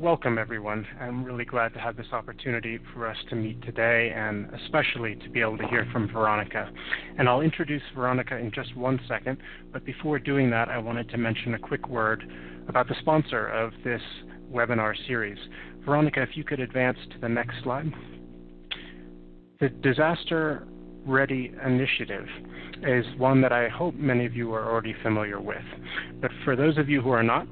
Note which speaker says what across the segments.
Speaker 1: welcome everyone. I'm really glad to have this opportunity for us to meet today, and especially to be able to hear from Veronica. And I'll introduce Veronica in just one second, but before doing that, I wanted to mention a quick word about the sponsor of this webinar series. Veronica, if you could advance to the next slide. The Disaster Ready Initiative is one that I hope many of you are already familiar with. But for those of you who are not,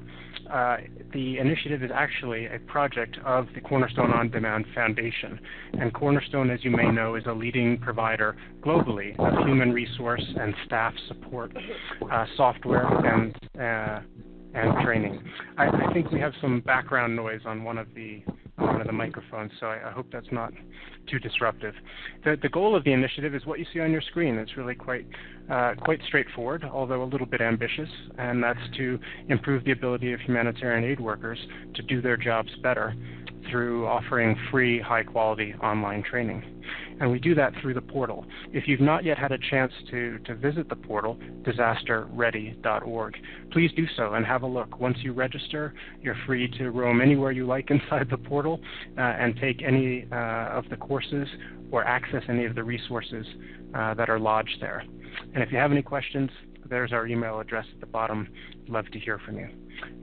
Speaker 1: the initiative is actually a project of the Cornerstone On Demand Foundation. And Cornerstone, as you may know, is a leading provider globally of human resource and staff support, software, and training. I think we have some background noise on one of the microphones, so I hope that's not too disruptive. The goal of the initiative is what you see on your screen. It's really quite straightforward, although a little bit ambitious, and that's to improve the ability of humanitarian aid workers to do their jobs better through offering free, high-quality online training. And we do that through the portal. If you've not yet had a chance to visit the portal, disasterready.org, please do so and have a look. Once you register, you're free to roam anywhere you like inside the portal and take any of the courses or access any of the resources that are lodged there. And if you have any questions, there's our email address at the bottom. Love to hear from you.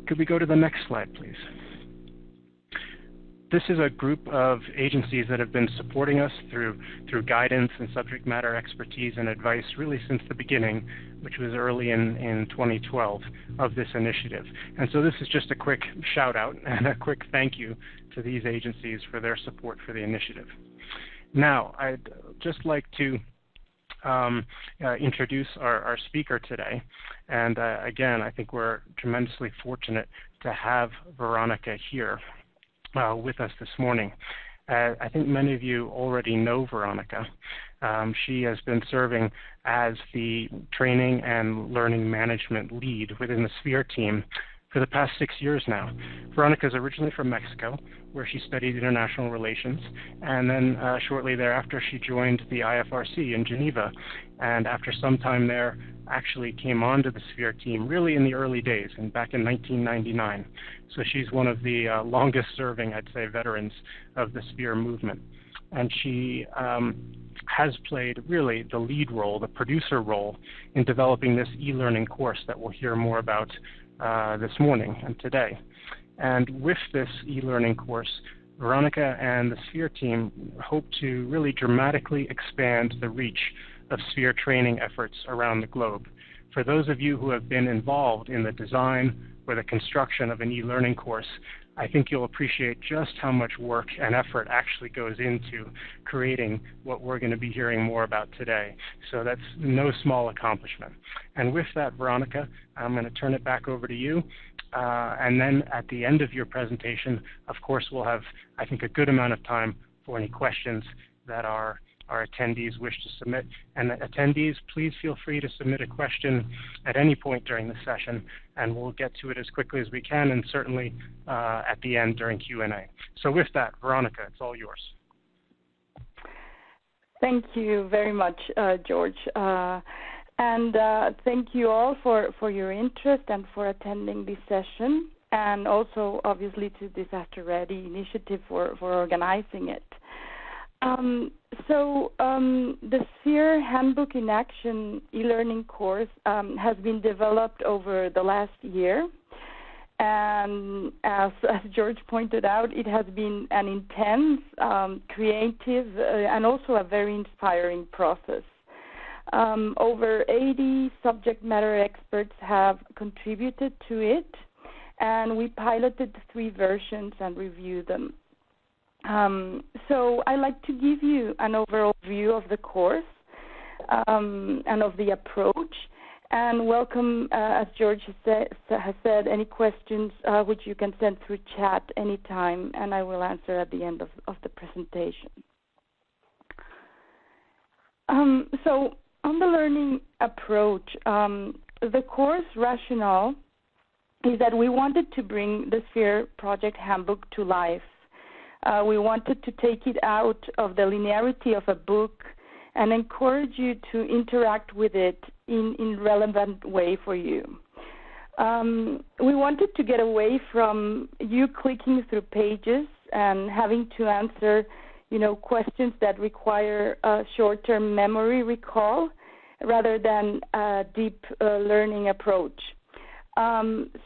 Speaker 1: Could we go to the next slide, please? This is a group of agencies that have been supporting us through guidance and subject matter expertise and advice really since the beginning, which was early in 2012 of this initiative. And so this is just a quick shout out and a quick thank you to these agencies for their support for the initiative. Now, I'd just like to introduce our speaker today. And again, I think we're tremendously fortunate to have Veronica here with us this morning. I think many of you already know Veronica. She has been serving as the training and learning management lead within the Sphere team for the past 6 years now. Veronica is originally from Mexico, where she studied international relations, and then shortly thereafter she joined the IFRC in Geneva, and after some time there actually came onto the Sphere team really in the early days, and back in 1999. So she's one of the longest serving, I'd say, veterans of the Sphere movement. And she has played really the lead role, the producer role, in developing this e-learning course that we'll hear more about this morning and today. And with this e-learning course, Veronica and the Sphere team hope to really dramatically expand the reach of Sphere training efforts around the globe. For those of you who have been involved in the design or the construction of an e-learning course, I think you'll appreciate just how much work and effort actually goes into creating what we're going to be hearing more about today. So that's no small accomplishment. And with that, Veronica, I'm going to turn it back over to you. And then at the end of your presentation, of course, we'll have, I think, a good amount of time for any questions that our attendees wish to submit. And attendees, please feel free to submit a question at any point during the session, and we'll get to it as quickly as we can, and certainly at the end during Q&A. So with that, Veronica, it's all yours.
Speaker 2: Thank you very much, George. And thank you all for your interest and for attending this session, and also obviously to Disaster Ready Initiative for organizing it. The Sphere Handbook in Action e-learning course has been developed over the last year. And as George pointed out, it has been an intense, creative, and also a very inspiring process. Over 80 subject matter experts have contributed to it, and we piloted 3 versions and reviewed them. So I'd like to give you an overall view of the course and of the approach, and welcome, as George has said, any questions which you can send through chat anytime, and I will answer at the end of the presentation. So on the learning approach, the course rationale is that we wanted to bring the Sphere Project Handbook to life. We wanted to take it out of the linearity of a book and encourage you to interact with it in relevant way for you. We wanted to get away from you clicking through pages and having to answer, questions that require a short-term memory recall rather than a deep learning approach.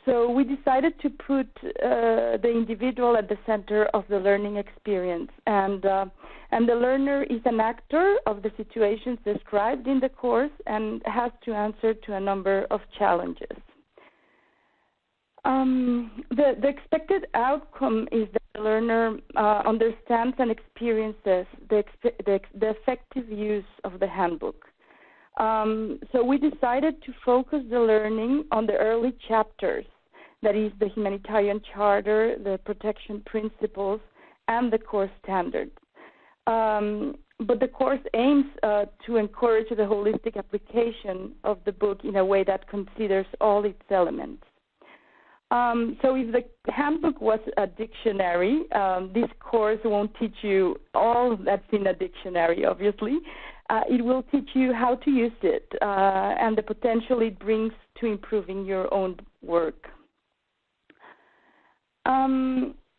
Speaker 2: So we decided to put the individual at the center of the learning experience, and the learner is an actor of the situations described in the course and has to answer to a number of challenges. The expected outcome is that the learner understands and experiences the effective use of the handbook. So we decided to focus the learning on the early chapters, that is the humanitarian charter, the protection principles, and the course standards. But the course aims to encourage the holistic application of the book in a way that considers all its elements. So if the handbook was a dictionary, this course won't teach you all that's in a dictionary, obviously. It will teach you how to use it and the potential it brings to improving your own work.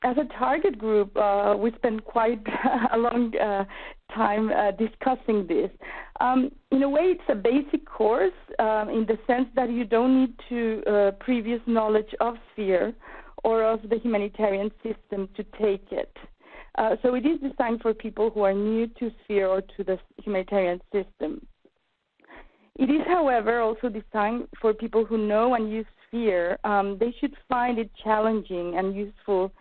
Speaker 2: As a target group, we spent quite a long time discussing this. In a way, it's a basic course in the sense that you don't need to previous knowledge of SPHERE or of the humanitarian system to take it. So it is designed for people who are new to SPHERE or to the humanitarian system. It is, however, also designed for people who know and use SPHERE. They should find it challenging and useful,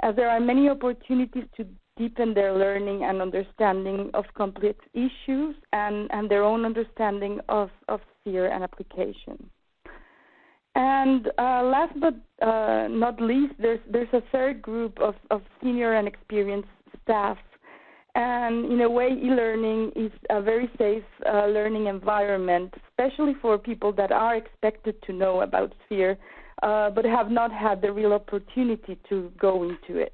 Speaker 2: as there are many opportunities to deepen their learning and understanding of complex issues and their own understanding of SPHERE and application. And last but not least, there's a third group of senior and experienced staff. And in a way, e-learning is a very safe learning environment, especially for people that are expected to know about SPHERE, but have not had the real opportunity to go into it.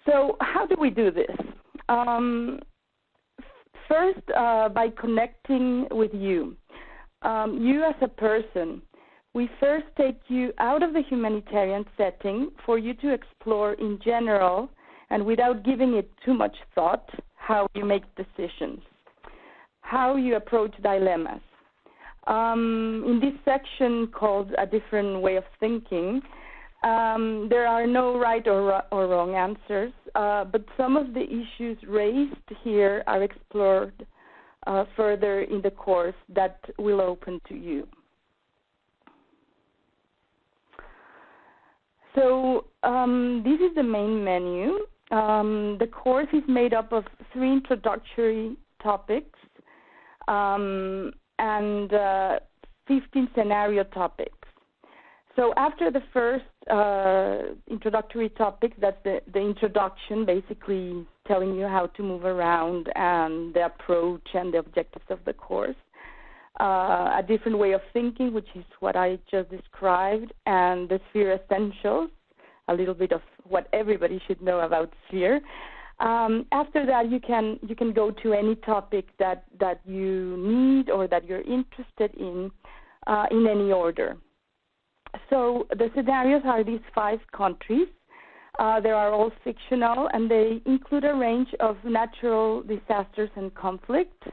Speaker 2: So how do we do this? First, by connecting with you. You as a person. We first take you out of the humanitarian setting for you to explore in general and without giving it too much thought how you make decisions, how you approach dilemmas. In this section called A Different Way of Thinking, there are no right or wrong answers, but some of the issues raised here are explored further in the course that will open to you. So this is the main menu. The course is made up of 3 introductory topics and 15 scenario topics. So after the first introductory topic, that's the introduction, basically telling you how to move around and the approach and the objectives of the course. A different way of thinking, which is what I just described, and the SPHERE essentials, a little bit of what everybody should know about SPHERE. After that, you can go to any topic that you need or that you're interested in any order. So the scenarios are these 5 countries. They are all fictional, and they include a range of natural disasters and conflict,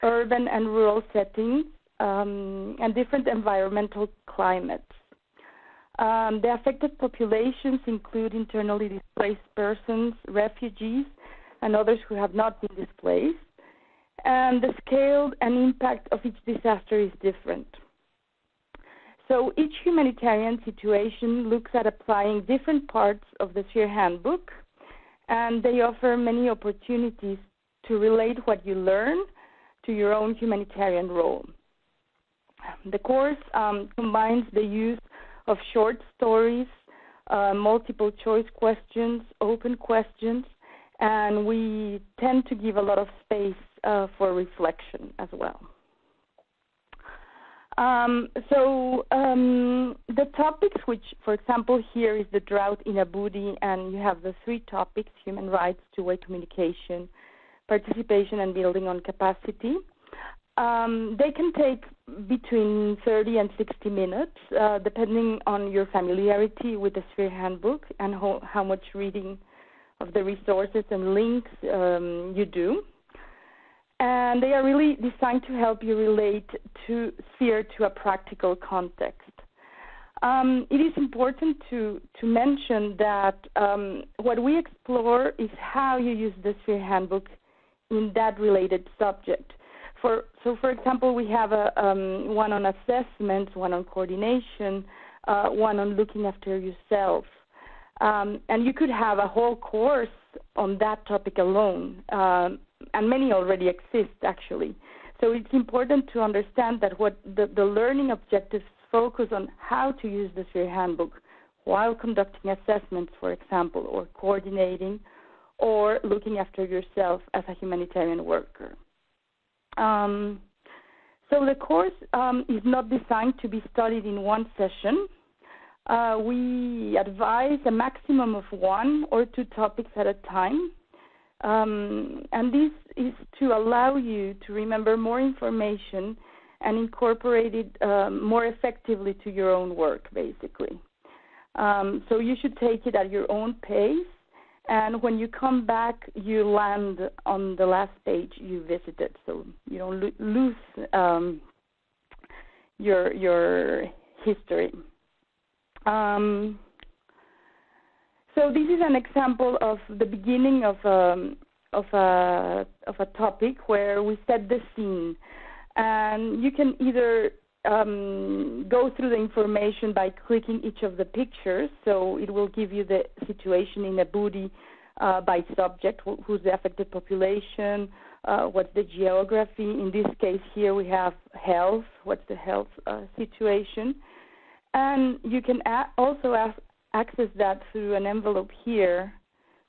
Speaker 2: urban and rural settings, and different environmental climates. The affected populations include internally displaced persons, refugees, and others who have not been displaced. And the scale and impact of each disaster is different. So each humanitarian situation looks at applying different parts of the SPHERE handbook, and they offer many opportunities to relate what you learn to your own humanitarian role. The course combines the use of short stories, multiple choice questions, open questions, and we tend to give a lot of space for reflection as well. The topics, which, for example, here is the drought in Djibouti, and you have the 3 topics: human rights, two-way communication, participation, and building on capacity. They can take between 30 and 60 minutes, depending on your familiarity with the Sphere Handbook and how much reading of the resources and links you do. And they are really designed to help you relate to Sphere to a practical context. It is important to mention that what we explore is how you use the Sphere Handbook in that related subject. For example, we have one on assessments, one on coordination, one on looking after yourself. And you could have a whole course on that topic alone, and many already exist, actually. So it's important to understand that what the learning objectives focus on how to use the Sphere Handbook while conducting assessments, for example, or coordinating, or looking after yourself as a humanitarian worker. So the course is not designed to be studied in one session. We advise a maximum of 1 or 2 topics at a time. And this is to allow you to remember more information and incorporate it more effectively to your own work, basically. So you should take it at your own pace. And when you come back, you land on the last page you visited, so you don't lose your history. So this is an example of the beginning of a topic where we set the scene, and you can either go through the information by clicking each of the pictures, so it will give you the situation in a body by subject, who's the affected population, what's the geography. In this case here we have health, what's the health situation. And you can also access that through an envelope here,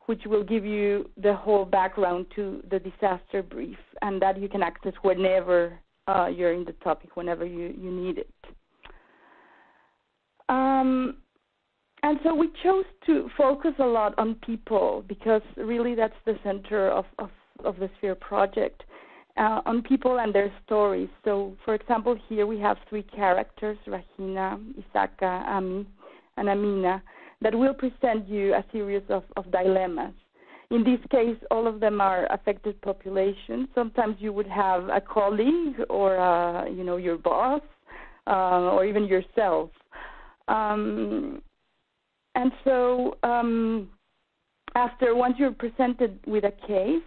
Speaker 2: which will give you the whole background to the disaster brief, and that you can access whenever you're in the topic, whenever you need it. And so we chose to focus a lot on people because really that's the center of the Sphere project, on people and their stories. So, for example, here we have 3 characters, Rahina, Isaka, Ami, and Amina, that will present you a series of dilemmas. In this case, all of them are affected populations. Sometimes you would have a colleague or, your boss or even yourself. And so once you're presented with a case,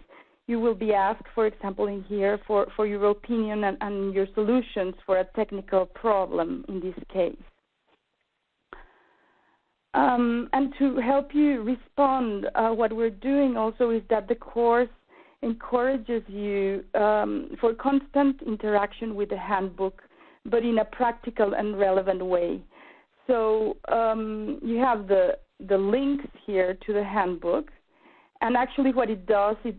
Speaker 2: you will be asked, for example, in here, for your opinion and your solutions for a technical problem in this case. And to help you respond, what we're doing also is that the course encourages you for constant interaction with the handbook, but in a practical and relevant way. So you have the links here to the handbook, and actually what it does is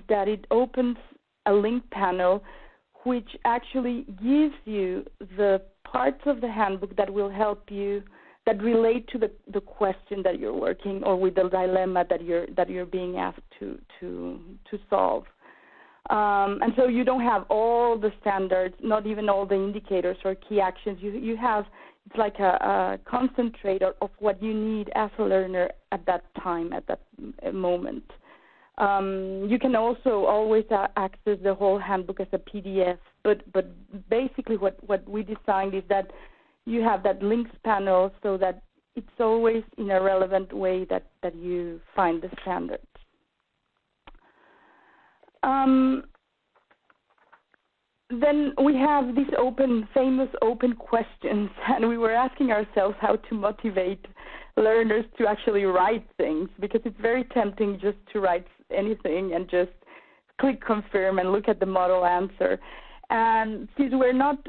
Speaker 2: that it opens a link panel which actually gives you the parts of the handbook that will help you, that relate to the question that you're working or with the dilemma that you're being asked to solve. And so you don't have all the standards, not even all the indicators or key actions. You have, it's like a concentrator of what you need as a learner at that time, at that moment. You can also always access the whole handbook as a PDF, but basically what we designed is that you have that links panel so that it's always in a relevant way that you find the standards. Then we have these famous open questions, and we were asking ourselves how to motivate learners to actually write things, because it's very tempting just to write anything and just click confirm and look at the model answer. And since we're not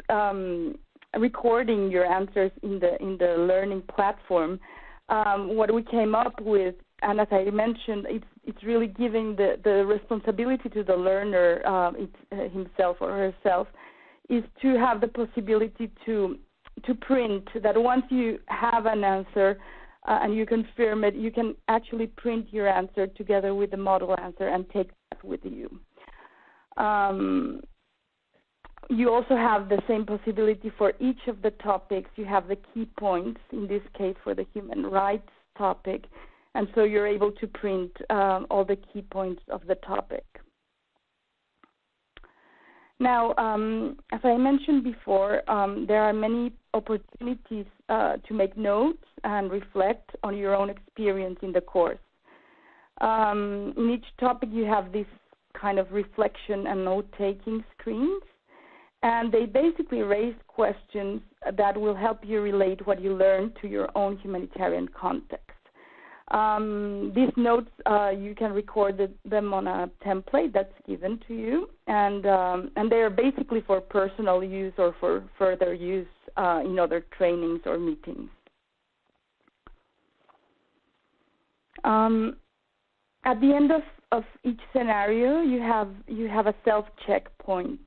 Speaker 2: recording your answers in the learning platform, what we came up with, and as I mentioned, it's really giving the responsibility to the learner, himself or herself, is to have the possibility to print that once you have an answer and you confirm it, you can actually print your answer together with the model answer and take that with you. you also have the same possibility for each of the topics. You have the key points, in this case for the human rights topic, and so you're able to print all the key points of the topic. Now, as I mentioned before, there are many opportunities to make notes and reflect on your own experience in the course. In each topic, you have this kind of reflection and note-taking screens, and they basically raise questions that will help you relate what you learned to your own humanitarian context. These notes, you can record them on a template that's given to you, and they are basically for personal use or for further use in other trainings or meetings. At the end of each scenario, you have a self-check point.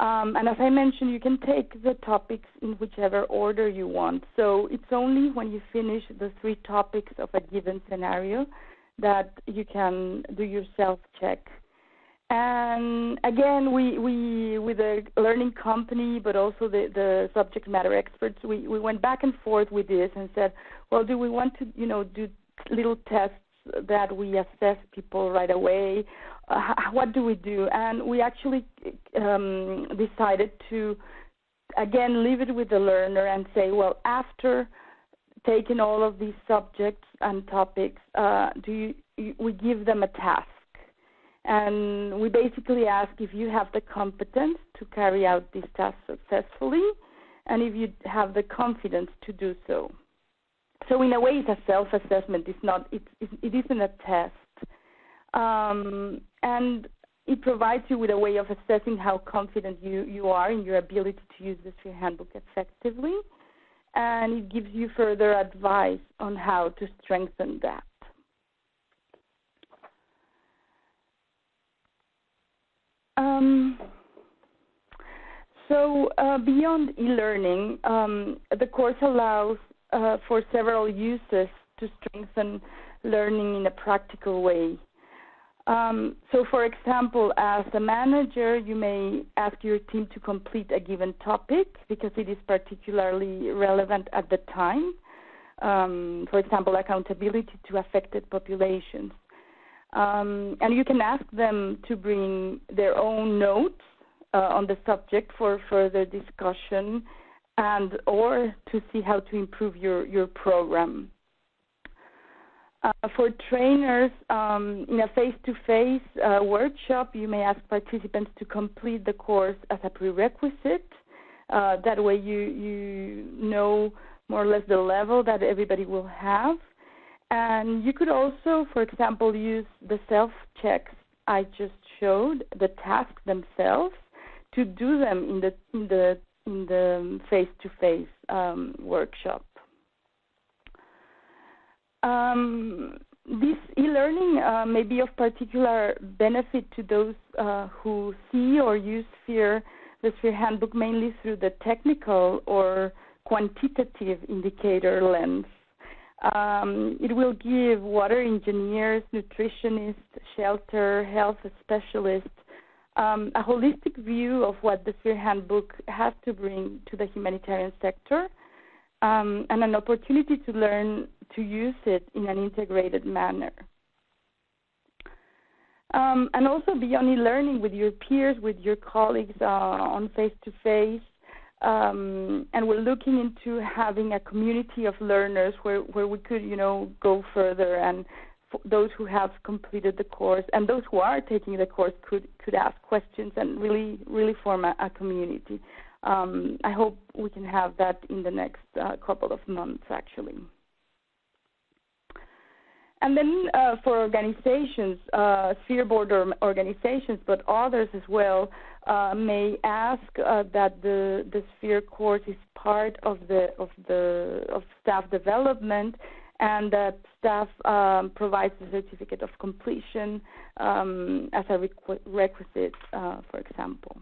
Speaker 2: And as I mentioned, you can take the topics in whichever order you want. So it's only when you finish the 3 topics of a given scenario that you can do your self-check. And again, we with the learning company, but also the subject matter experts, we went back and forth with this and said, well, do we want to, do little tests that we assess people right away? What do we do? And we actually decided to, again, leave it with the learner and say, well, after taking all of these subjects and topics, we give them a task. And we basically ask if you have the competence to carry out this task successfully, and if you have the confidence to do so. So in a way, it's a self-assessment. It isn't a test. And it provides you with a way of assessing how confident you are in your ability to use the Sphere Handbook effectively, and it gives you further advice on how to strengthen that. Beyond e-learning, the course allows for several uses to strengthen learning in a practical way. So, for example, as a manager, you may ask your team to complete a given topic because it is particularly relevant at the time. For example, accountability to affected populations. And you can ask them to bring their own notes on the subject for further discussion and or to see how to improve your program. For trainers, in a face-to-face workshop, you may ask participants to complete the course as a prerequisite. That way you know more or less the level that everybody will have. And you could also, for example, use the self-checks I just showed, the tasks themselves, to do them in the face-to-face workshop. This e-learning may be of particular benefit to those who see or use the Sphere Handbook mainly through the technical or quantitative indicator lens. It will give water engineers, nutritionists, shelter, health specialists a holistic view of what the Sphere Handbook has to bring to the humanitarian sector, and an opportunity to learn to use it in an integrated manner. And also beyond e-learning with your peers, with your colleagues on face-to-face, and we're looking into having a community of learners where we could, go further, and those who have completed the course and those who are taking the course could ask questions and really form a community. I hope we can have that in the next couple of months, actually. And then for organizations, Sphere board organizations, but others as well, may ask that the Sphere course is part of staff development, and that staff provides the certificate of completion as a requisite, for example.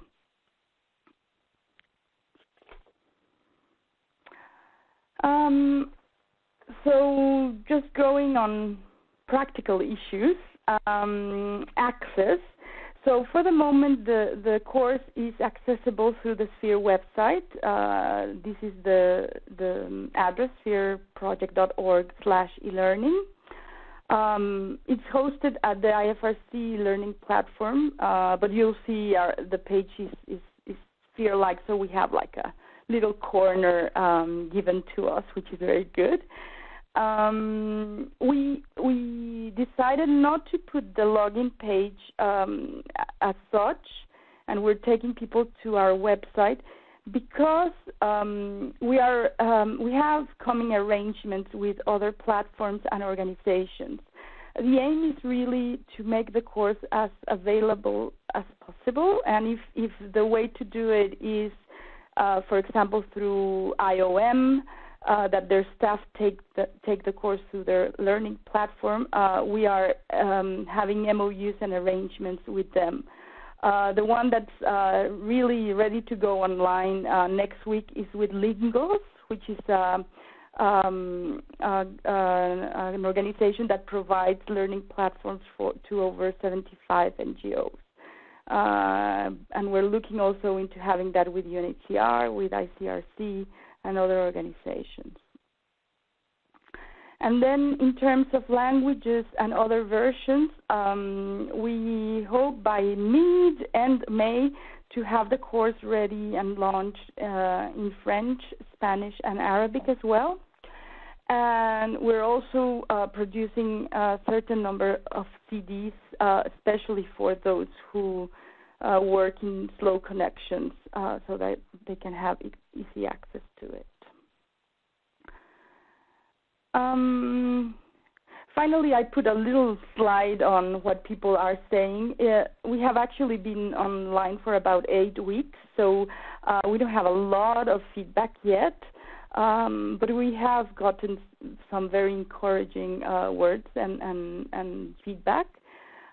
Speaker 2: So just going on practical issues, access. So for the moment, the course is accessible through the Sphere website. This is the address, sphereproject.org/elearning. It's hosted at the IFRC learning platform, but you'll see the page is Sphere-like, so we have like a little corner given to us, which is very good. We decided not to put the login page as such, and we're taking people to our website because we have coming arrangements with other platforms and organizations. The aim is really to make the course as available as possible, and if the way to do it is, for example, through IOM, that their staff take the course through their learning platform, we are having MOUs and arrangements with them. The one that's really ready to go online next week is with Lingos, which is an organization that provides learning platforms to over 75 NGOs. And we're looking also into having that with UNHCR, with ICRC, and other organizations. And then in terms of languages and other versions, we hope by mid-end May to have the course ready and launched in French, Spanish, and Arabic as well. And we're also producing a certain number of CDs, especially for those who work in slow connections, so that they can have easy access to it. Finally, I put a little slide on what people are saying. We have actually been online for about 8 weeks, so we don't have a lot of feedback yet, but we have gotten some very encouraging words and feedback.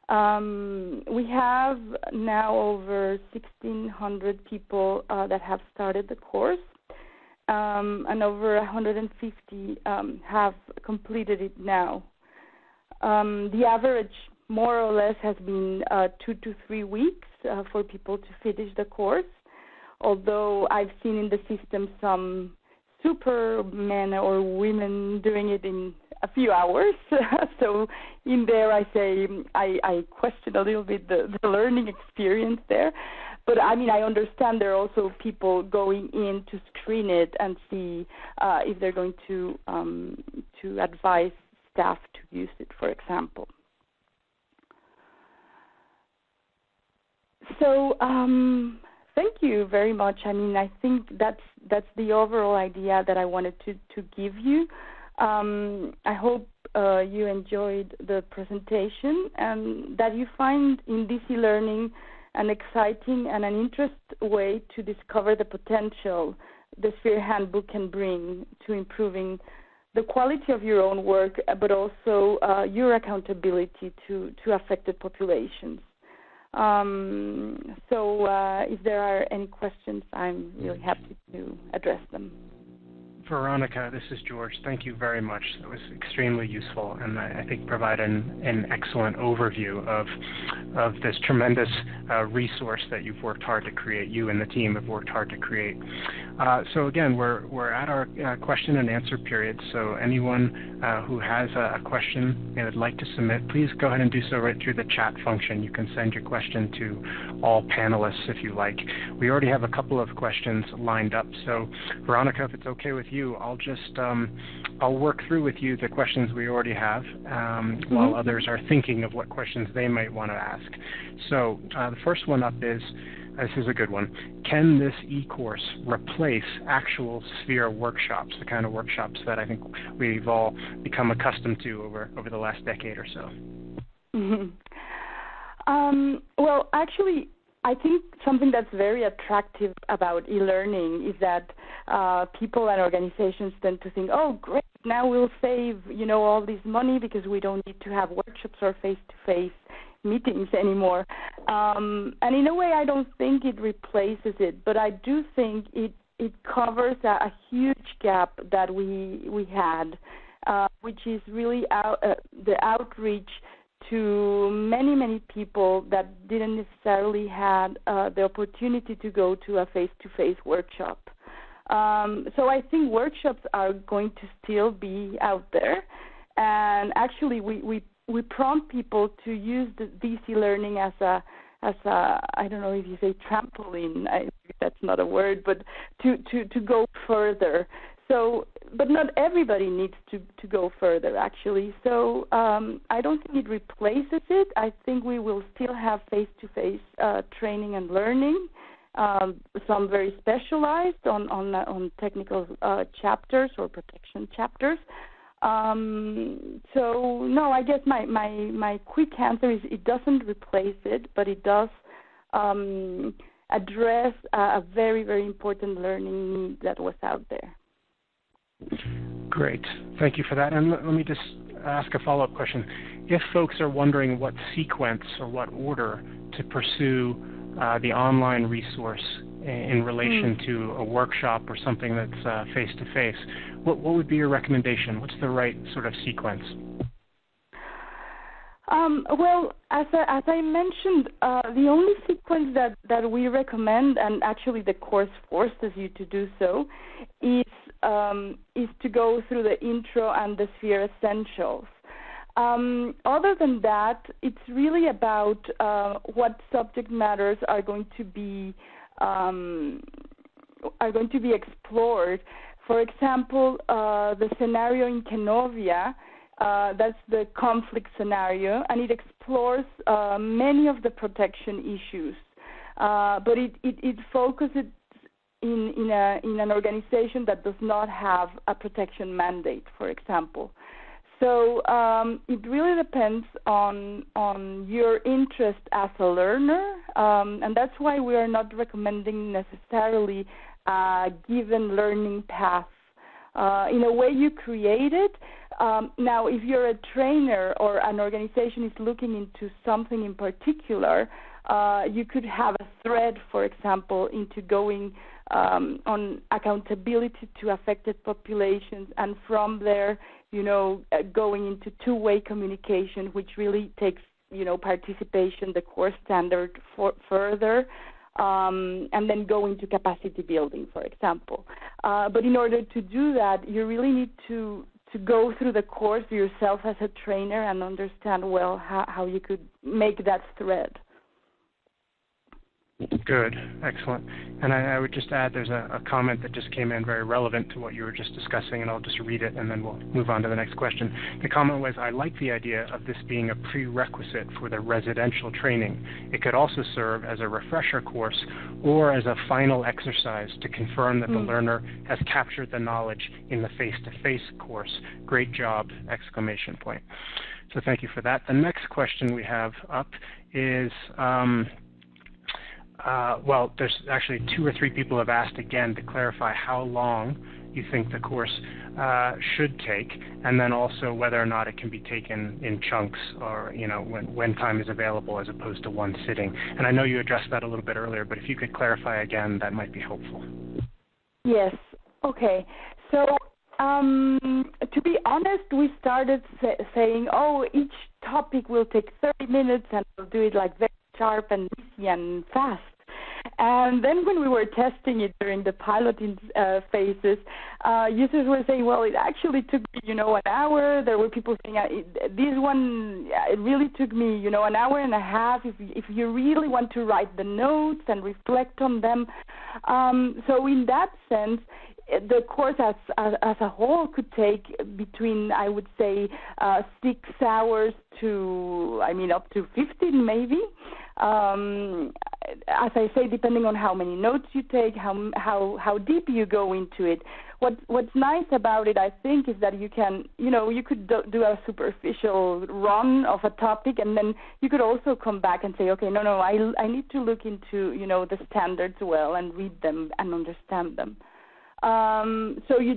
Speaker 2: We have now over 1,600 people that have started the course, and over 150 have completed it now. The average, more or less, has been 2 to 3 weeks for people to finish the course, although I've seen in the system some supermen or women doing it in a few hours. So in there I say I question a little bit the learning experience there. But I mean, I understand there are also people going in to screen it and see if they're going to advise staff to use it, for example. So thank you very much. I mean, I think that's the overall idea that I wanted to give you. I hope you enjoyed the presentation and that you find in this e-learning an exciting and an interesting way to discover the potential the Sphere Handbook can bring to improving the quality of your own work, but also your accountability to affected populations. So if there are any questions, I'm really happy to address them.
Speaker 1: Veronica, this is George. Thank you very much. That was extremely useful, and I think provide an excellent overview of this tremendous resource that you've worked hard to create. You and the team have worked hard to create. So again, we're at our question and answer period. So anyone who has a question and would like to submit, please go ahead and do so right through the chat function. You can send your question to all panelists if you like. We already have a couple of questions lined up. So Veronica, if it's okay with you, I'll just I'll work through with you the questions we already have while others are thinking of what questions they might want to ask. So the first one up is, this is a good one, can this e-course replace actual Sphere workshops, the kind of workshops that I think we've all become accustomed to over the last decade or so?
Speaker 2: Well, actually, I think something that's very attractive about e-learning is that people and organizations tend to think, oh, great, now we'll save, all this money because we don't need to have workshops or face-to-face meetings anymore. And in a way, I don't think it replaces it, but I do think it covers a huge gap that we had, which is really the outreach to many, many people that didn't necessarily had the opportunity to go to a face-to-face workshop. So I think workshops are going to still be out there, and actually we prompt people to use this e-learning as a I don't know if you say trampoline, that's not a word, but to go further. So, but not everybody needs to go further, actually. So I don't think it replaces it. I think we will still have face-to-face training and learning, some very specialized on technical chapters or protection chapters. So no, I guess my quick answer is it doesn't replace it, but it does address a very, very important learning need that was out there.
Speaker 1: Great. Thank you for that. And let me just ask a follow-up question. If folks are wondering what sequence or what order to pursue the online resource in relation to a workshop or something that's face-to-face, what would be your recommendation? What's the right sort of sequence?
Speaker 2: Well, as I mentioned, the only sequence that we recommend, and actually the course forces you to do so, is to go through the intro and the sphere essentials. Other than that, it's really about what subject matters are going to be explored. For example, the scenario in Kenovia, that's the conflict scenario, and it explores many of the protection issues. But it focuses in an organization that does not have a protection mandate, for example. So it really depends on your interest as a learner, and that's why we are not recommending necessarily a given learning path. In a way, you create it. Now, if you're a trainer or an organization is looking into something in particular, you could have a thread, for example, into going on accountability to affected populations, and from there, going into two-way communication, which really takes, participation, the core standard further, and then go into capacity building, for example. But in order to do that, you really need to go through the course yourself as a trainer and understand well how you could make that thread.
Speaker 1: Good. Excellent. And I would just add there's a comment that just came in very relevant to what you were just discussing, and I'll just read it and then we'll move on to the next question. The comment was, I like the idea of this being a prerequisite for the residential training. It could also serve as a refresher course or as a final exercise to confirm that the learner has captured the knowledge in the face-to-face course. Great job! Exclamation point. So thank you for that. The next question we have up is, well, there's actually 2 or 3 people have asked again to clarify how long you think the course should take, and then also whether or not it can be taken in chunks or, when time is available as opposed to one sitting. And I know you addressed that a little bit earlier, but if you could clarify again, that might be helpful.
Speaker 2: Yes. Okay. So to be honest, we started saying, each topic will take 30 minutes and we'll do it like very sharp and easy and fast. And then when we were testing it during the piloting phases, users were saying, well, it actually took me, an hour. There were people saying, this one, it really took me, an hour and a half if you really want to write the notes and reflect on them. So in that sense, the course as a whole could take between, I would say, 6 hours to, up to 15 maybe. As I say, depending on how many notes you take, how deep you go into it. What's nice about it, I think, is that you can, you could do a superficial run of a topic, and then you could also come back and say, okay, no, I need to look into, the standards well and read them and understand them. So we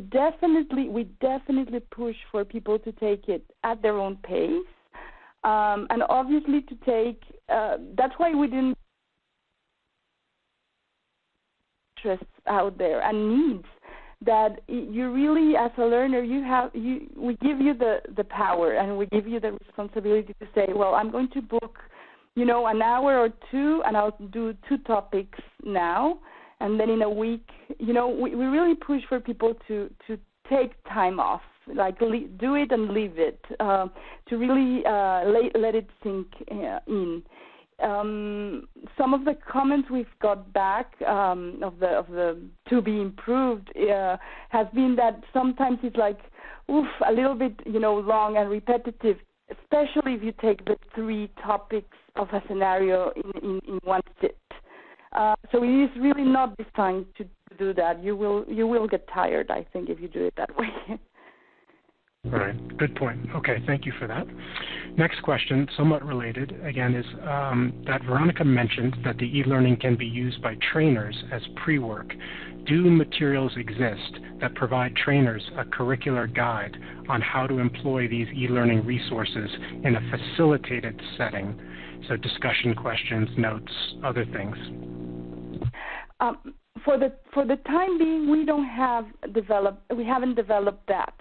Speaker 2: definitely push for people to take it at their own pace, and obviously to take. That's why we didn't interests out there and needs. that you really, as a learner, we give you the power, and we give you the responsibility to say, well, I'm going to book, an hour or two, and I'll do 2 topics now, and then in a week, we really push for people to take time off, like do it and leave it, to really let it sink in. Some of the comments we've got back of the to be improved has been that sometimes it's like, a little bit, long and repetitive, especially if you take the 3 topics of a scenario in one sit. So it is really not designed to do that. You will get tired, I think, if you do it that way.
Speaker 1: All right. Good point. Okay, thank you for that. Next question, somewhat related, again, is that Veronica mentioned that the e-learning can be used by trainers as pre-work. Do materials exist that provide trainers a curricular guide on how to employ these e-learning resources in a facilitated setting? So discussion questions, notes, other things.
Speaker 2: For the time being, we haven't developed that.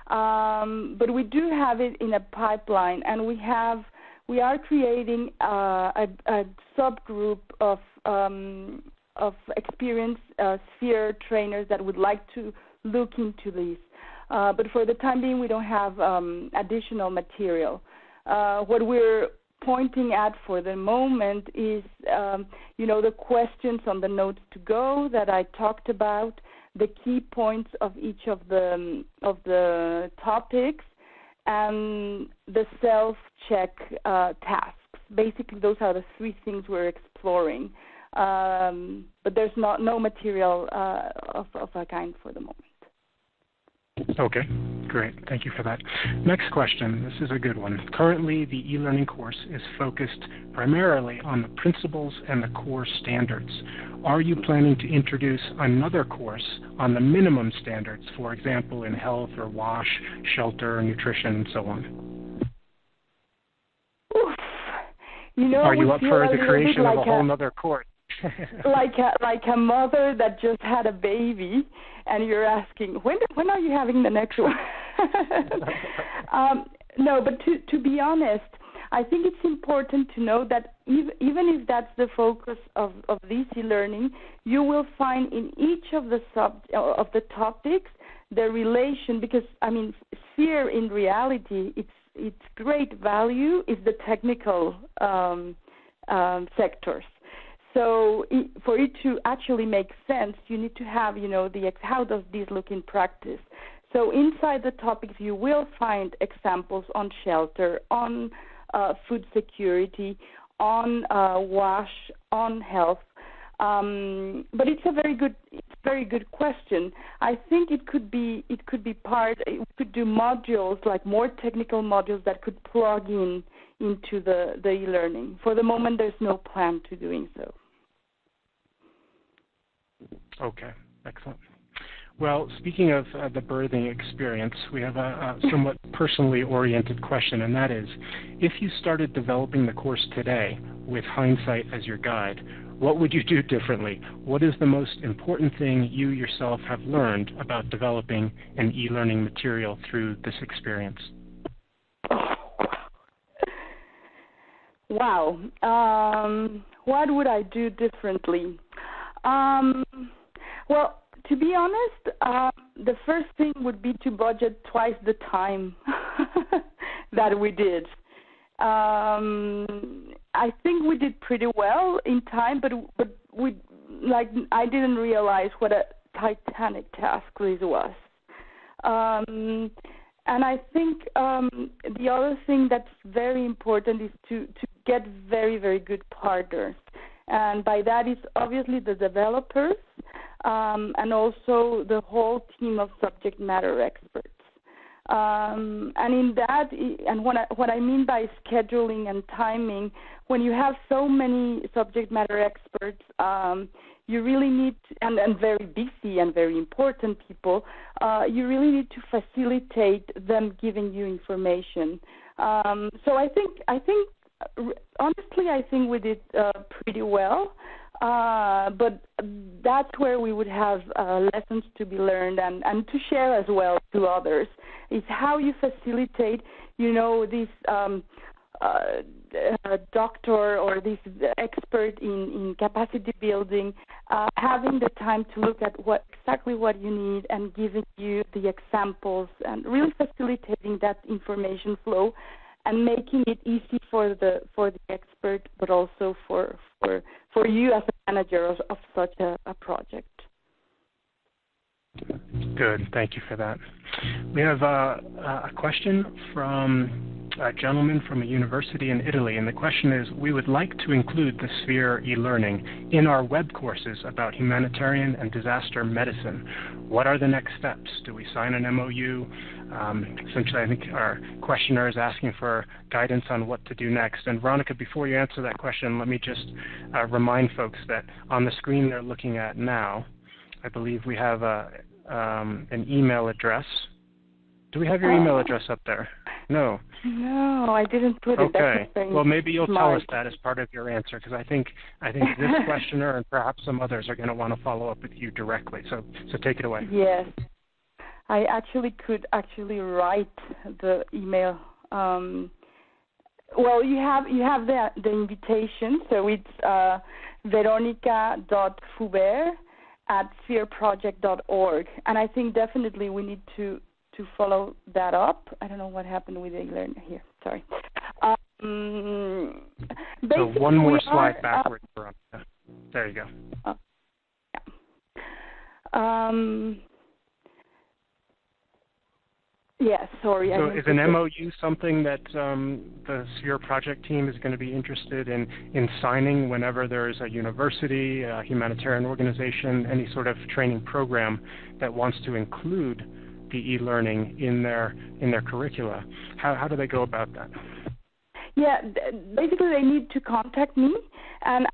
Speaker 2: But we do have it in a pipeline, and we are creating a subgroup of experienced sphere trainers that would like to look into these. But for the time being, we don't have additional material. What we're pointing at for the moment is, the questions on the notes to go that I talked about, the key points of each of the topics, and the self-check tasks. Basically, those are the 3 things we're exploring. But there's no material of a kind for the moment.
Speaker 1: Okay, great. Thank you for that. Next question. This is a good one. Currently, the e-learning course is focused primarily on the principles and the core standards. Are you planning to introduce another course on the minimum standards, for example, in health or WASH, shelter, nutrition, and so on?
Speaker 2: Oof.
Speaker 1: Are you up for the creation of a whole other course?
Speaker 2: like a mother that just had a baby, and you're asking, when are you having the next one? No, but to be honest, I think it's important to know that even if that's the focus of this e-learning, you will find in each of the topics the relation, because sphere in reality, its great value is the technical sectors. So for it to actually make sense, you need to have, how does this look in practice? So inside the topics, you will find examples on shelter, on food security, on WASH, on health. But it's a very good question. I think it could be part. We could do modules, like more technical modules that could plug into the e-learning. For the moment, there's no plan to doing so.
Speaker 1: Okay, excellent. Well, speaking of the birthing experience, we have a somewhat personally oriented question, and that is, if you started developing the course today with hindsight as your guide, what would you do differently? What is the most important thing you yourself have learned about developing an e-learning material through this experience?
Speaker 2: Wow. What would I do differently? Well, to be honest, the first thing would be to budget twice the time that we did. I think we did pretty well in time, but I didn't realize what a titanic task this was. And I think the other thing that's very important is to get very, very good partners. And by that is obviously the developers and also the whole team of subject matter experts. And in that, and what I mean by scheduling and timing, when you have so many subject matter experts, you really need, and very busy and very important people, you really need to facilitate them giving you information. So I think honestly, I think we did pretty well. but that's where we would have lessons to be learned and to share as well to others. It's how you facilitate, this doctor or this expert in capacity building, having the time to look at exactly what you need and giving you the examples and really facilitating that information flow and making it easy for the expert, but also for you as a manager of such a project.
Speaker 1: Good. Thank you for that. We have a question from a gentleman from a university in Italy, and the question is, we would like to include the Sphere e-learning in our web courses about humanitarian and disaster medicine. What are the next steps? Do we sign an MOU? Essentially, I think our questioner is asking for guidance on what to do next. And Veronica, before you answer that question, let me just remind folks that on the screen they're looking at now, I believe we have an email address. Do we have your email address up there? No.
Speaker 2: No, I didn't put it.
Speaker 1: Okay. Well, maybe you'll tell us that as part of your answer, because I think this questioner and perhaps some others are going to want to follow up with you directly. So take it away.
Speaker 2: Yes, I could write the email. Well, you have the invitation, so it's veronica.foubert@sphereproject.org, and I think definitely we need to follow that up. I don't know what happened with the e-learning here. Sorry.
Speaker 1: So one more slide backwards, Veronica. There you go.
Speaker 2: Yeah, sorry.
Speaker 1: So is an MOU something that the Sphere project team is going to be interested in signing whenever there is a university, a humanitarian organization, any sort of training program that wants to include the e-learning in their curricula? How do they go about that? Yeah,
Speaker 2: basically they need to contact me, and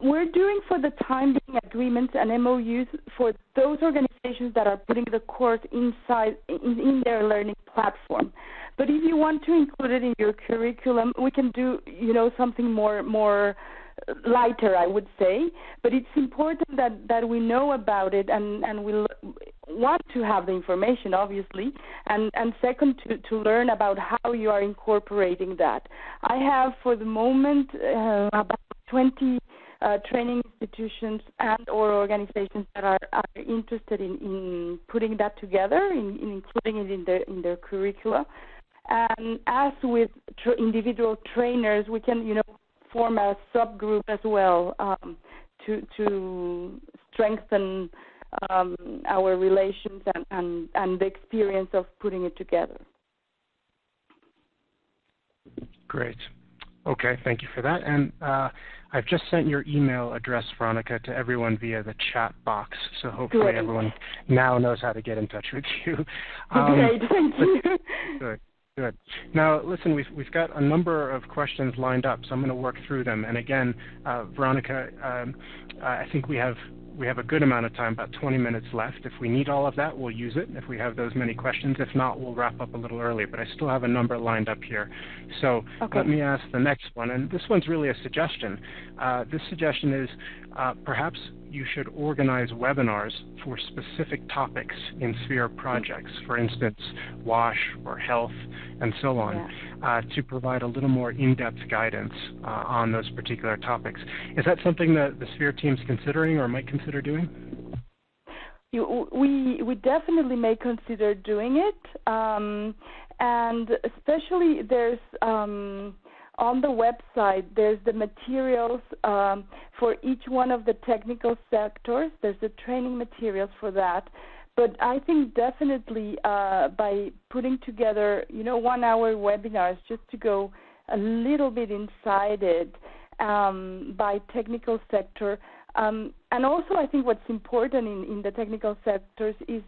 Speaker 2: we're doing for the time being agreements and MOUs for those organizations that are putting the course inside in their learning platform. But if you want to include it in your curriculum, we can do something more lighter, I would say. But it's important that we know about it and we want to have the information, obviously, and second, to learn about how you are incorporating that. I have, for the moment, about 20 training institutions and or organizations that are interested in putting that together, in including it in their curricula. And as with individual trainers, we can, form a subgroup as well to strengthen our relations and the experience of putting it together.
Speaker 1: Great. Okay, thank you for that. And I've just sent your email address, Veronica, to everyone via the chat box, so hopefully everyone now knows how to get in touch with you.
Speaker 2: Great, thank you.
Speaker 1: Good. Good. Now, listen, we've got a number of questions lined up, so I'm going to work through them. And again, Veronica, I think we have a good amount of time, about 20 minutes left. If we need all of that, we'll use it, if we have those many questions. If not, we'll wrap up a little early. But I still have a number lined up here. So let me ask the next one. And this one's really a suggestion. This suggestion is perhaps you should organize webinars for specific topics in Sphere projects, for instance, WASH or health and so on, to provide a little more in-depth guidance on those particular topics. Is that something that the Sphere team's considering or might consider doing?
Speaker 2: We definitely may consider doing it, and especially there's on the website, there's the materials for each one of the technical sectors. There's the training materials for that. But I think definitely by putting together, 1-hour webinars just to go a little bit inside it by technical sector. And also I think what's important in the technical sectors is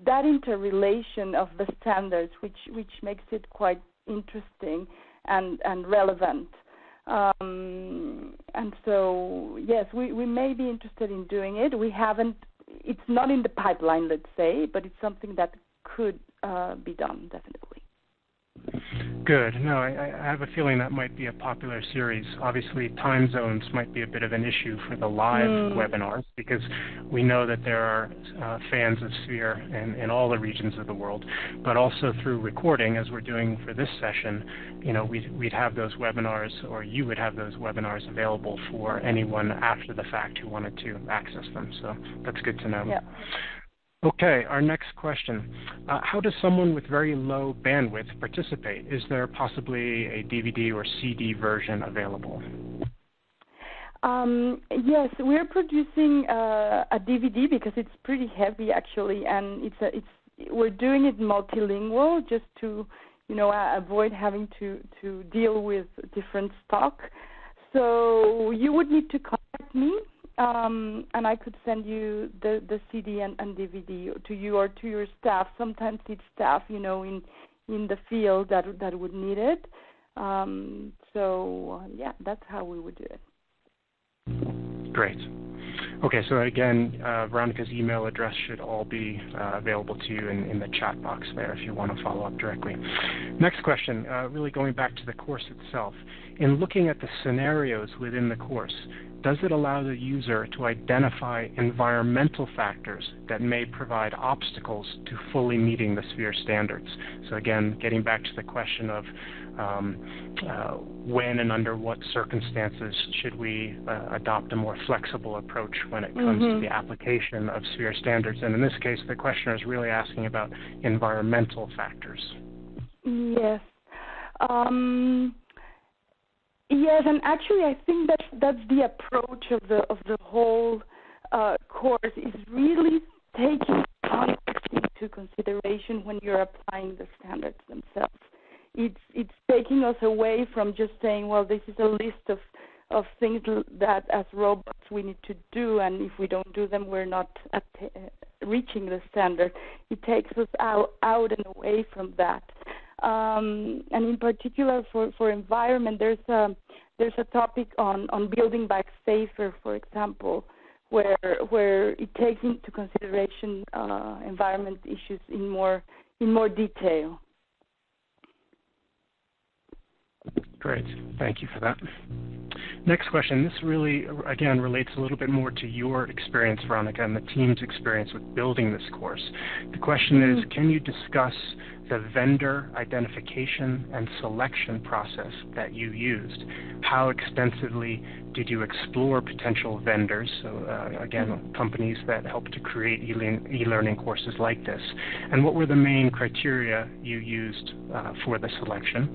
Speaker 2: that interrelation of the standards, which makes it quite interesting and relevant. And so, yes, we may be interested in doing it. We haven't, it's not in the pipeline, let's say, but it's something that could be done, definitely.
Speaker 1: Good. No, I have a feeling that might be a popular series. Obviously, time zones might be a bit of an issue for the live webinars because we know that there are fans of Sphere in all the regions of the world, but also through recording, as we're doing for this session, we'd have those webinars, or you would have those webinars available for anyone after the fact who wanted to access them. So that's good to know.
Speaker 2: Yeah.
Speaker 1: Okay, our next question. How does someone with very low bandwidth participate? Is there possibly a DVD or CD version available?
Speaker 2: Yes, we're producing a DVD because it's pretty heavy actually, and we're doing it multilingual just to avoid having to deal with different stock. So you would need to contact me. And I could send you the CD and DVD to you or to your staff. Sometimes it's staff, in the field that would need it. So that's how we would do it.
Speaker 1: Great. Okay, so again, Veronica's email address should all be available to you in the chat box there if you want to follow up directly. Next question, really going back to the course itself. In looking at the scenarios within the course, does it allow the user to identify environmental factors that may provide obstacles to fully meeting the Sphere standards? So again, getting back to the question of when and under what circumstances should we adopt a more flexible approach when it comes to the application of Sphere standards. And in this case, the questioner is really asking about environmental factors.
Speaker 2: Yes. Yes, and actually, I think that's the approach of the whole course, is really taking context into consideration when you're applying the standards themselves. It's taking us away from just saying, well, this is a list of things that as robots we need to do, and if we don't do them, we're not reaching the standard. It takes us out and away from that. And in particular for environment, there's a topic on building back safer, for example, where it takes into consideration environment issues in more detail.
Speaker 1: Great, thank you for that. Next question. This really, again, relates a little bit more to your experience, Veronica, and the team's experience with building this course. The question is, can you discuss the vendor identification and selection process that you used? How extensively did you explore potential vendors, so again, companies that help to create e-learning courses like this? And what were the main criteria you used for the selection?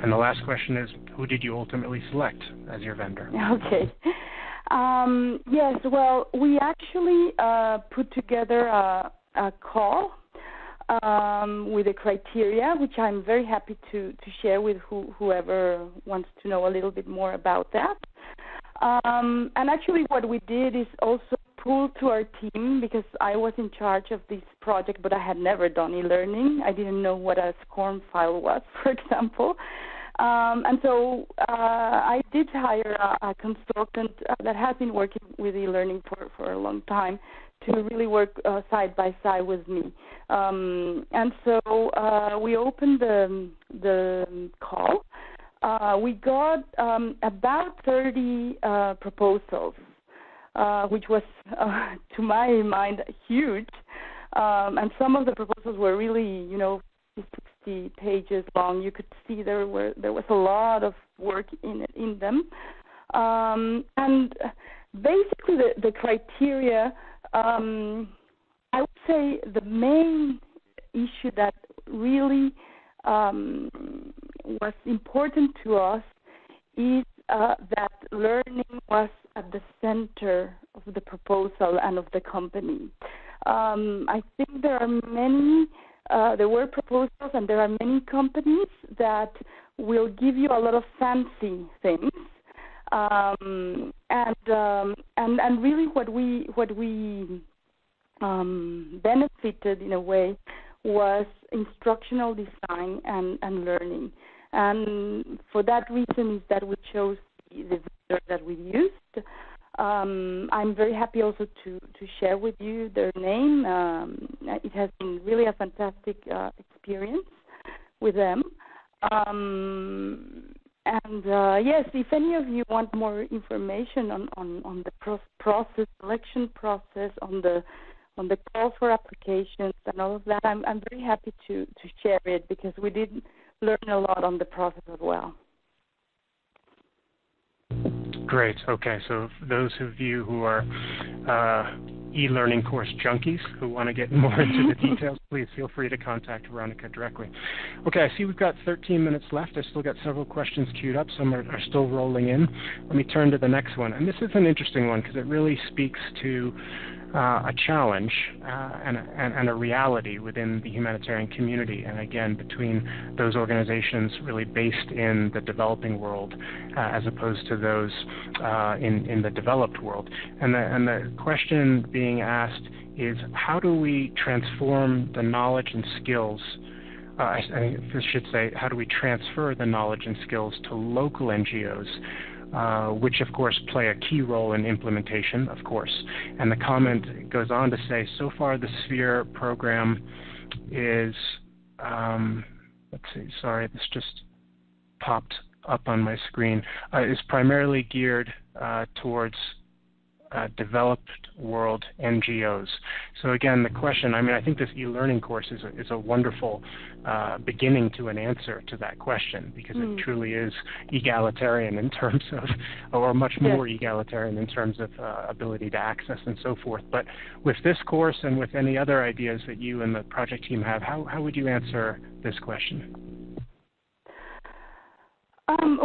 Speaker 1: And the last question is, who did you ultimately select as your vendor?
Speaker 2: Okay. Yes, well, we actually put together a call with the criteria, which I'm very happy to share with whoever wants to know a little bit more about that. And actually what we did is also pull to our team, because I was in charge of this project, but I had never done e-learning. I didn't know what a SCORM file was, for example. And so I did hire a consultant that has been working with e-learning for a long time to really work side by side with me. And so we opened the call. We got about 30 proposals, which was, to my mind, huge. And some of the proposals were really, 60 pages long. You could see there was a lot of work in them. And basically the criteria, I would say the main issue that really was important to us is that learning was at the center of the proposal and of the company. I think there were proposals and there are many companies that will give you a lot of fancy things. And really what we benefited in a way was instructional design and learning. And for that reason is that we chose the vendor that we used. I'm very happy also to share with you their name. It has been really a fantastic experience with them. Yes, if any of you want more information on the selection process, on the call for applications and all of that, I'm very happy to share it, because we did learn a lot on the process as well.
Speaker 1: Great. Okay, so those of you who are e-learning course junkies who want to get more into the details, please feel free to contact Veronica directly. Okay, I see we've got 13 minutes left. I've still got several questions queued up. Some are still rolling in. Let me turn to the next one. And this is an interesting one because it really speaks to a challenge and a reality within the humanitarian community, and again, between those organizations really based in the developing world as opposed to those in the developed world. And the question being asked is, how do we transform the knowledge and skills, I should say, how do we transfer the knowledge and skills to local NGOs, which of course play a key role in implementation, of course. And the comment goes on to say, so far the SPHERE program is, let's see, sorry, this just popped up on my screen, is primarily geared towards developed world NGOs. So again, the question, I think this e-learning course is a wonderful beginning to an answer to that question, because it truly is egalitarian in terms of, or much more egalitarian in terms of ability to access and so forth. But with this course and with any other ideas that you and the project team have, how would you answer this question?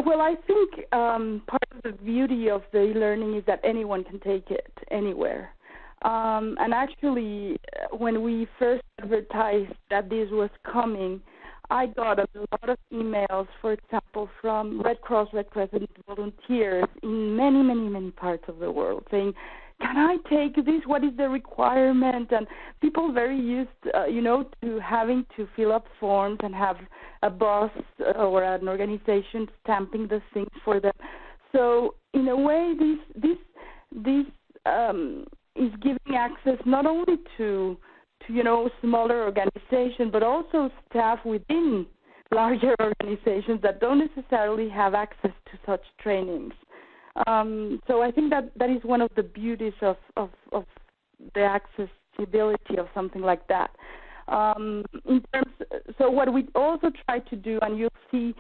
Speaker 2: Well, I think part of the beauty of the e-learning is that anyone can take it anywhere. And actually, when we first advertised that this was coming, I got a lot of emails, for example, from Red Cross, Red Crescent volunteers in many, many, many parts of the world saying, can I take this? What is the requirement? And people very used, to having to fill up forms and have a boss or an organization stamping the things for them. So in a way, this is giving access not only to smaller organizations, but also staff within larger organizations that don't necessarily have access to such trainings. So I think that is one of the beauties of the accessibility of something like that. So what we also try to do, and you'll see,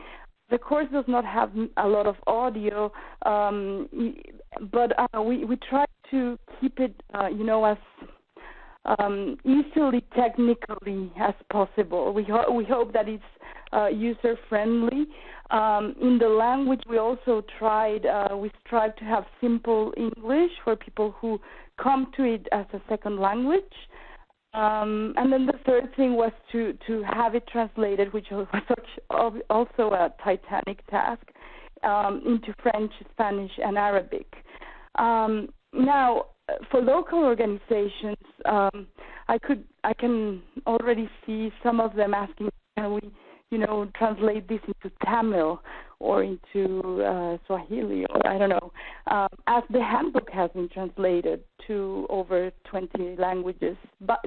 Speaker 2: the course does not have a lot of audio, but we try to keep it, as easily technically as possible. We hope that it's user friendly. In the language, we also we strive to have simple English for people who come to it as a second language. And then the third thing was to have it translated, which was also a titanic task, into French, Spanish, and Arabic. Now, for local organizations, I can already see some of them asking, can we, translate this into Tamil or into Swahili, or I don't know, as the handbook has been translated to over 20 languages, but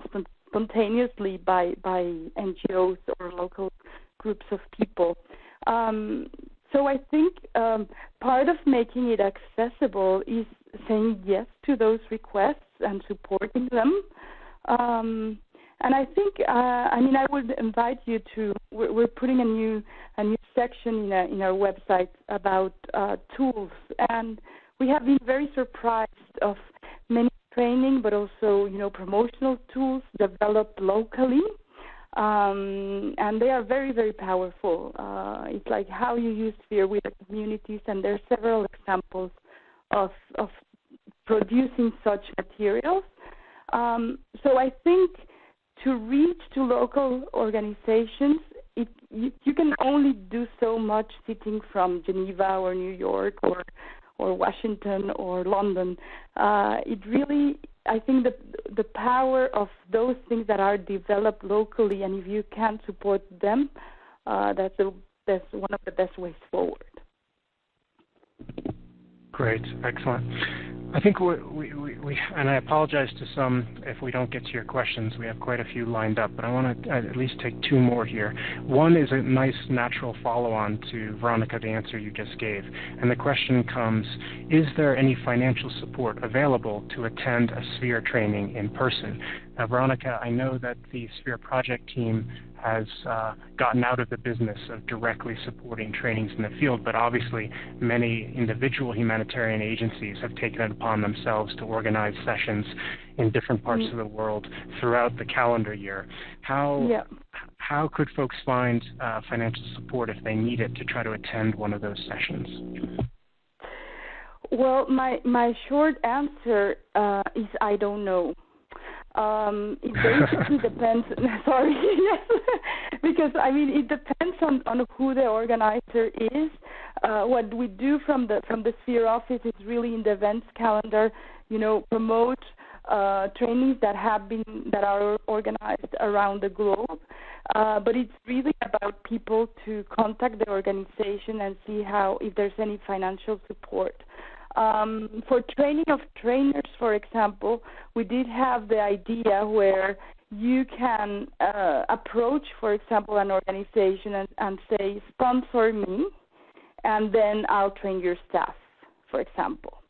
Speaker 2: spontaneously by NGOs or local groups of people. So I think part of making it accessible is saying yes to those requests and supporting them. And I think, I would invite you to. We're putting a new section in our website about tools, and we have been very surprised of many training, but also promotional tools developed locally, and they are very, very powerful. It's like how you use SPHERE with the communities, and there are several examples of producing such materials. So I think, to reach to local organizations, you can only do so much sitting from Geneva or New York or Washington or London. It really, I think that the power of those things that are developed locally, and if you can support them, that's one of the best ways forward.
Speaker 1: Great, excellent. I think we and I apologize to some if we don't get to your questions. We have quite a few lined up, but I want to at least take two more here. One is a nice natural follow-on to, Veronica, the answer you just gave. And the question comes, is there any financial support available to attend a Sphere training in person? Now, Veronica, I know that the Sphere project team has gotten out of the business of directly supporting trainings in the field, but obviously many individual humanitarian agencies have taken it upon themselves to organize sessions in different parts of the world throughout the calendar year. How could folks find financial support if they need it to try to attend one of those sessions?
Speaker 2: Well, my short answer is I don't know. It basically depends. Sorry, yes, because I mean it depends on who the organizer is. What we do from the Sphere office is really in the events calendar, promote trainings that are organized around the globe. But it's really about people to contact the organization and see if there's any financial support. For training of trainers, for example, we did have the idea where you can approach, for example, an organization and say, sponsor me, and then I'll train your staff, for example.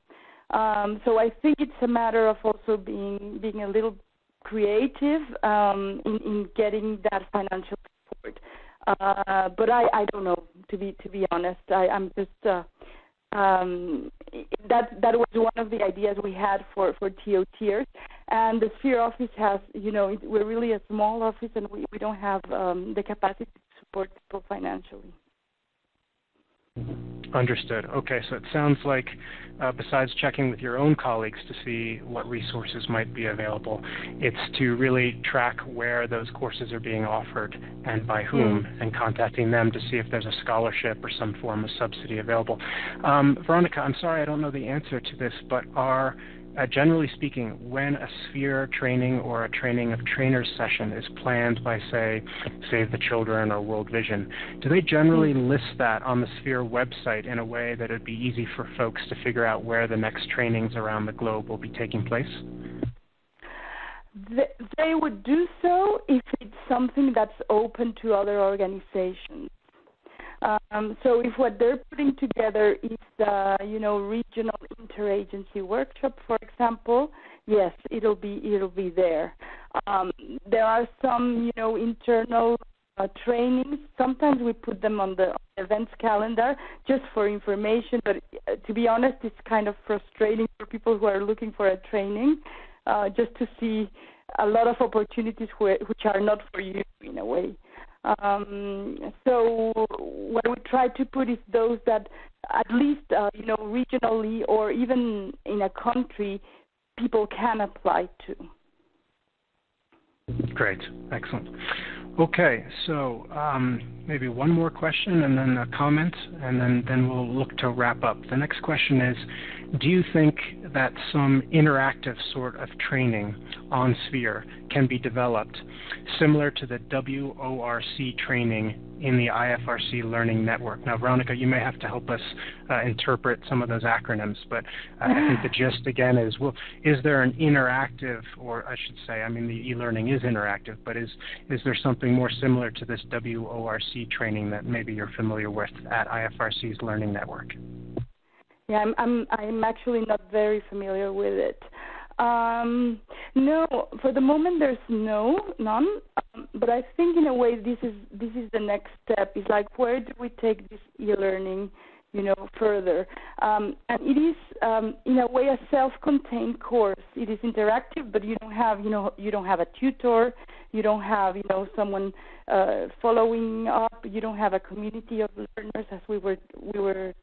Speaker 2: So I think it's a matter of also being a little creative in getting that financial support. But I don't know, to be honest. I'm just that was one of the ideas we had for TOTers, and the Sphere office has, we're really a small office, and we don't have the capacity to support people financially.
Speaker 1: Understood. Okay, so it sounds like besides checking with your own colleagues to see what resources might be available, it's to really track where those courses are being offered and by whom, and contacting them to see if there's a scholarship or some form of subsidy available. Veronica, I'm sorry I don't know the answer to this, but generally speaking, when a Sphere training or a training of trainers session is planned by, say, Save the Children or World Vision, do they generally list that on the Sphere website in a way that it would be easy for folks to figure out where the next trainings around the globe will be taking place?
Speaker 2: They would do so if it's something that's open to other organizations. So if what they're putting together is the, regional interagency workshop, for example, yes, it'll be there. There are some, internal trainings. Sometimes we put them on the events calendar just for information, but to be honest, it's kind of frustrating for people who are looking for a training, just to see a lot of opportunities which are not for you in a way. So what we try to put is those that at least, regionally or even in a country, people can apply to.
Speaker 1: Great. Excellent. Okay, so maybe one more question and then a comment, and then we'll look to wrap up. The next question is, do you think that some interactive sort of training on Sphere can be developed similar to the WORC training in the IFRC Learning Network? Now, Veronica, you may have to help us interpret some of those acronyms, but I think the gist, again, is, well, is there an interactive, or I should say, I mean, the e-learning is interactive, but is there something more similar to this WORC training that maybe you're familiar with at IFRC's Learning Network?
Speaker 2: Yeah, I'm actually not very familiar with it. No, for the moment there's none. But I think in a way this is the next step. It's like, where do we take this e-learning, further? And it is in a way a self-contained course. It is interactive, but you don't have a tutor. You don't have someone following up. You don't have a community of learners, as we were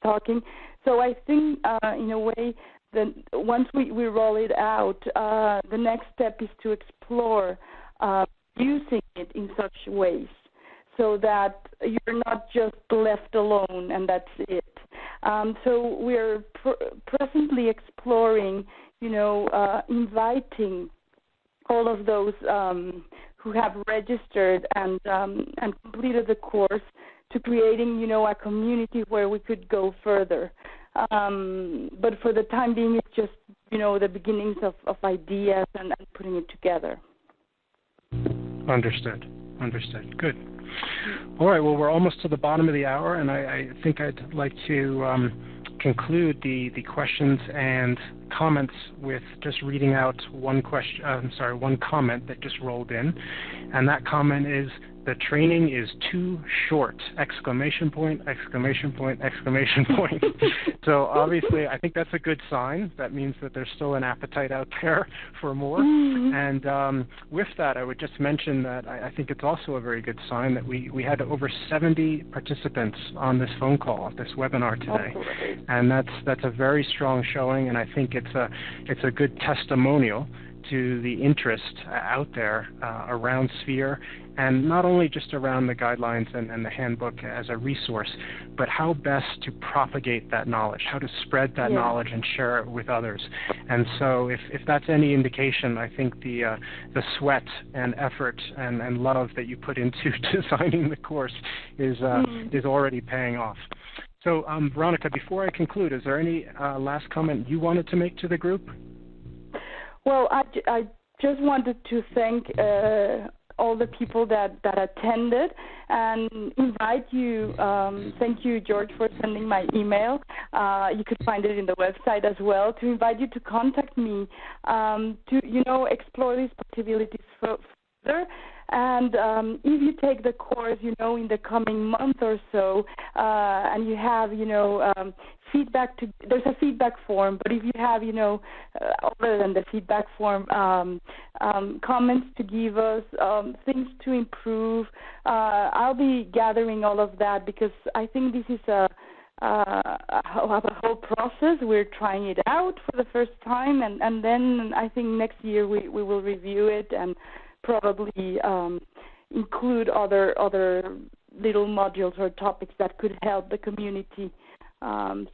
Speaker 2: talking. So I think in a way that once we roll it out, the next step is to explore using it in such ways so that you're not just left alone and that's it. So we're presently exploring, inviting all of those who have registered and completed the course to creating, a community where we could go further. But for the time being, it's just, the beginnings of ideas and putting it together.
Speaker 1: Understood. Good. All right, well, we're almost to the bottom of the hour, and I think I'd like to conclude the questions and comments with just reading out one comment that just rolled in, and that comment is, "The training is too short!" ! So obviously, I think that's a good sign. That means that there's still an appetite out there for more. And with that, I would just mention that I think it's also a very good sign that we had over 70 participants on this phone call, this webinar today, and that's a very strong showing. And I think it's a good testimonial to the interest out there around SPHERE, and not only just around the guidelines and the handbook as a resource, but how best to propagate that knowledge, how to spread that knowledge and share it with others. And so if that's any indication, I think the sweat and effort and love that you put into designing the course is already paying off. So Veronica, before I conclude, is there any last comment you wanted to make to the group?
Speaker 2: Well, I just wanted to thank all the people that attended and invite you. Thank you, George, for sending my email. You could find it in the website as well, to invite you to contact me to, explore these possibilities further. And if you take the course, in the coming month or so, and you have, feedback there's a feedback form, but if you have, other than the feedback form, comments to give us, things to improve, I'll be gathering all of that, because I think this is a whole process. We're trying it out for the first time, and then I think next year we will review it and probably include other little modules or topics that could help the community.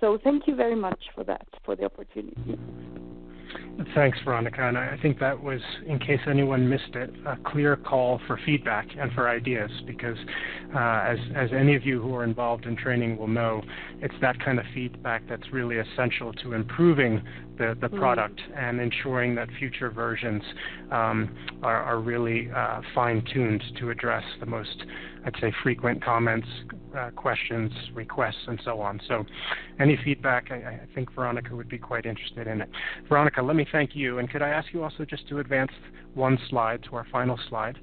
Speaker 2: So thank you very much for that, for the opportunity.
Speaker 1: Thanks, Veronica. And I think that was, in case anyone missed it, a clear call for feedback and for ideas, because as any of you who are involved in training will know, it's that kind of feedback that's really essential to improving the product and ensuring that future versions are really fine-tuned to address the most, I'd say, frequent comments, questions, requests, and so on. So any feedback, I think Veronica would be quite interested in it. Veronica, let me thank you. And could I ask you also just to advance one slide to our final slide?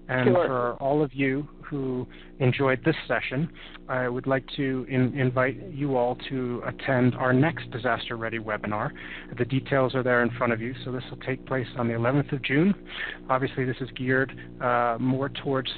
Speaker 1: And for all of you who enjoyed this session, I would like to invite you all to attend our next Disaster Ready webinar. The details are there in front of you. So this will take place on the 11th of June. Obviously, this is geared more towards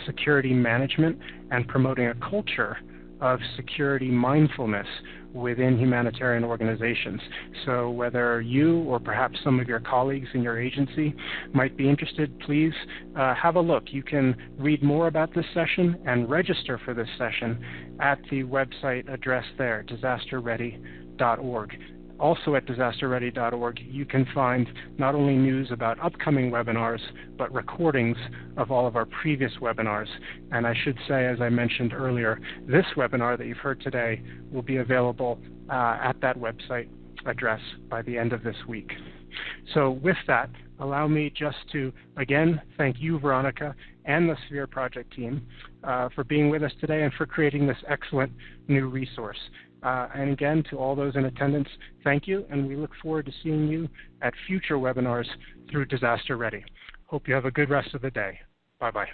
Speaker 1: security management and promoting a culture of security mindfulness within humanitarian organizations. So whether you or perhaps some of your colleagues in your agency might be interested, please have a look. You can read more about this session and register for this session at the website address there, disasterready.org. Also at disasterready.org, you can find not only news about upcoming webinars, but recordings of all of our previous webinars. And I should say, as I mentioned earlier, this webinar that you've heard today will be available at that website address by the end of this week. So with that, allow me just to, again, thank you, Veronica, and the SPHERE project team for being with us today and for creating this excellent new resource. And again, to all those in attendance, thank you, and we look forward to seeing you at future webinars through Disaster Ready. Hope you have a good rest of the day. Bye-bye.